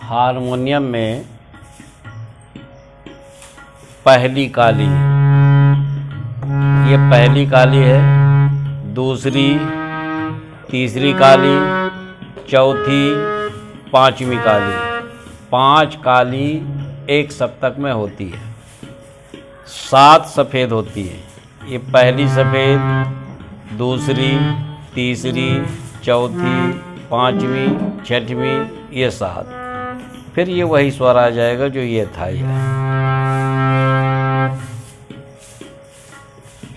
Harmonium में पहली काली, ये पहली काली है, दूसरी, तीसरी काली, चौथी, पांचवी काली। 5 काली एक सप्तक में होती है। 7 सफ़ेद होती है। ये पहली सफ़ेद, दूसरी, तीसरी, चौथी, पांचवी, छठवीं, ये 7। फिर ये वही स्वर आ जाएगा जो ये था। ये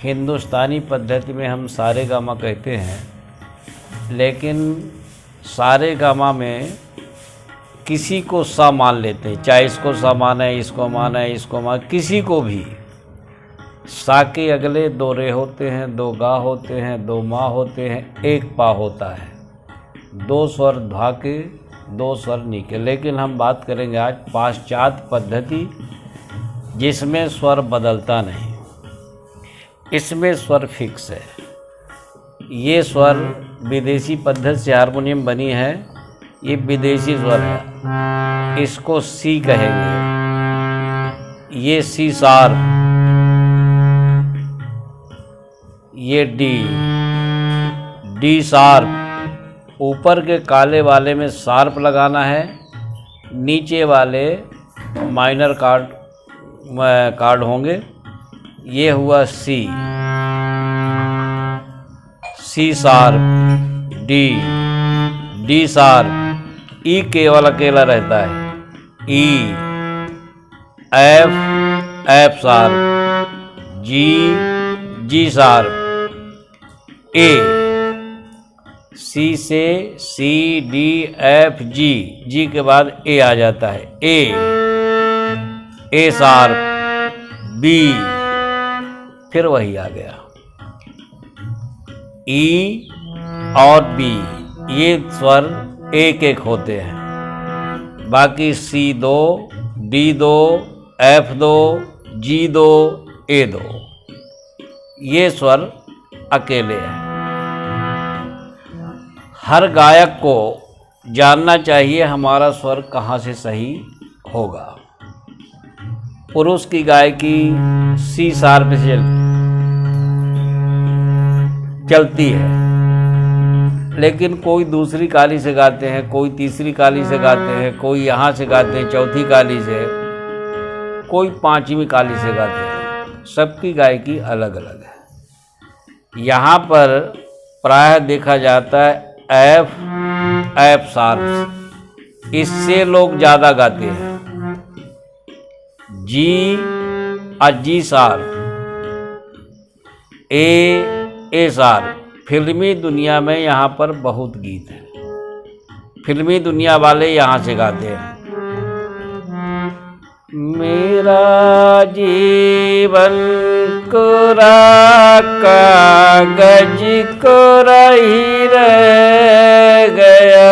हिंदुस्तानी पद्धति में हम सारे गामा कहते हैं, लेकिन सारे गामा में किसी को सा मान लेते हैं, चाहे इसको सा माने, इसको माने, इसको माने, किसी को भी। सा के अगले 2 रे होते हैं, 2 गा होते हैं, 2 मा होते हैं, 1 पा होता है, 2 स्वर धा के, 2 स्वर नी के। लेकिन हम बात करेंगे आज पाश्चात्य पद्धति, जिसमें स्वर बदलता नहीं, इसमें स्वर फिक्स है। ये स्वर विदेशी पद्धति से हारमोनियम बनी है, ये विदेशी स्वर है, इसको सी कहेंगे। ये सी शार्प, ये डी शार्प। ऊपर के काले वाले में शार्प लगाना है, नीचे वाले माइनर कार्ड होंगे। ये हुआ सी शार्प, डी शार्प। ई केवल अकेला रहता है, ई, एफ शार्प, जी शार्प, ए। सी से सी, डी, एफ, जी के बाद ए आ जाता है, ए शार्प, बी, फिर वही आ गया। ई और बी, ये स्वर एक एक होते हैं। बाकी C2, D2, F2, G2, A2, ये स्वर अकेले हैं। हर गायक को जानना चाहिए हमारा स्वर कहाँ से सही होगा। पुरुष की गायकी सी शार्प से चलती है, लेकिन कोई दूसरी काली से गाते हैं, कोई तीसरी काली से गाते हैं, कोई यहाँ से गाते हैं चौथी काली से, कोई पांचवी काली से गाते हैं। सबकी गायकी अलग अलग है। यहाँ पर प्रायः देखा जाता है एफ शार्प, इससे लोग ज़्यादा गाते हैं। जी शार्प, ए शार्प। फिल्मी दुनिया में यहाँ पर बहुत गीत है, फिल्मी दुनिया वाले यहाँ से गाते हैं। मेरा जीवन कोरा कागज कोरा ही रह गया।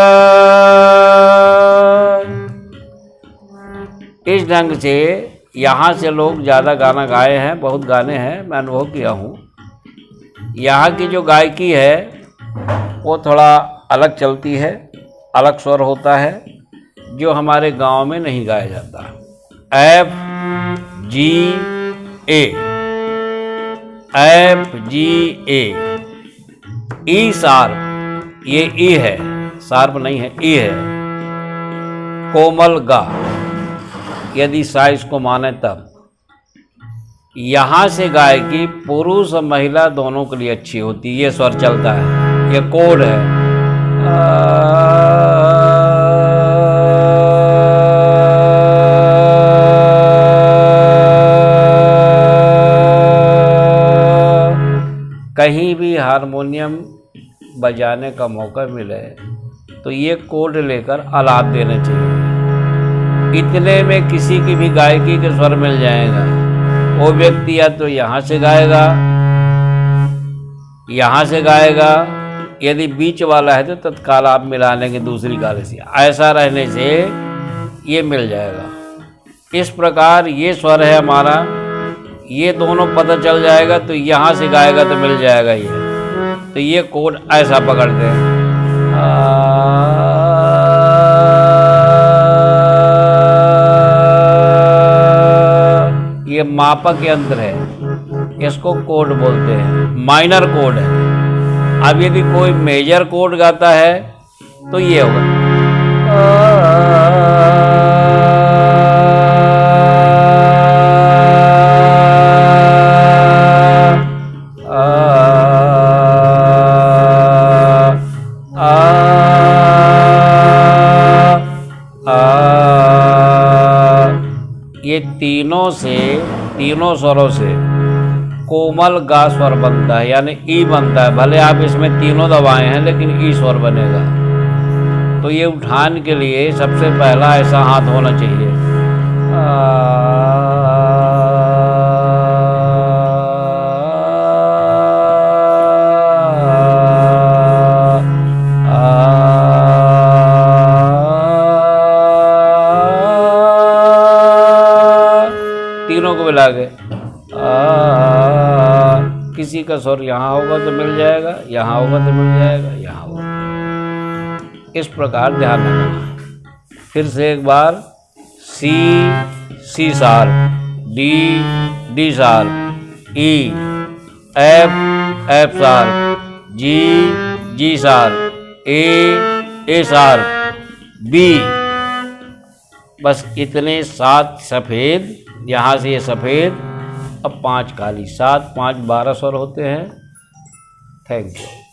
इस ढंग से यहाँ से लोग ज़्यादा गाना गाए हैं, बहुत गाने हैं, मैं अनुभव किया हूँ। यहाँ की जो गायकी है वो थोड़ा अलग चलती है, अलग स्वर होता है, जो हमारे गांव में नहीं गाया जाता। एफ जी ए, ई शार्प, ये ई है, शार्प नहीं है, ई है। कोमल गा, यदि साइज को माने तब। यहाँ से गायकी पुरुष और महिला दोनों के लिए अच्छी होती है। ये स्वर चलता है, ये कोड है। कहीं भी हारमोनियम बजाने का मौका मिले तो ये कोड लेकर आलाप देने चाहिए। इतने में किसी की भी गायकी के स्वर मिल जाएगा। वो व्यक्ति या तो यहाँ से गाएगा, यहाँ से गाएगा, यदि बीच वाला है तो तत्काल आप मिला लेंगे दूसरी गाने से। ऐसा रहने से ये मिल जाएगा। इस प्रकार ये स्वर है हमारा, ये दोनों पता चल जाएगा तो यहाँ से गाएगा तो मिल जाएगा ये। तो ये कोड ऐसा पकड़ते हैं। ये मापक यंत्र है, इसको कोड बोलते हैं, माइनर कोड है। अब यदि कोई मेजर कोड गाता है तो ये होगा ये तीनों स्वरों से कोमल गा स्वर बनता है, यानी ई बनता है। भले आप इसमें तीनों दबाए हैं लेकिन ई स्वर बनेगा। तो ये उठान के लिए सबसे पहला ऐसा हाथ होना चाहिए। तीनों को मिला के किसी का स्वर यहाँ होगा तो मिल जाएगा, यहाँ होगा तो मिल जाएगा, यहाँ होगा। इस प्रकार ध्यान रखना। फिर से एक बार C sharp, D sharp, E F sharp, G sharp, A sharp, B. बस इतने 7 सफ़ेद, यहाँ से ये सफ़ेद, अब 5 काली, 7 5 12 स्वर होते हैं। Thank you.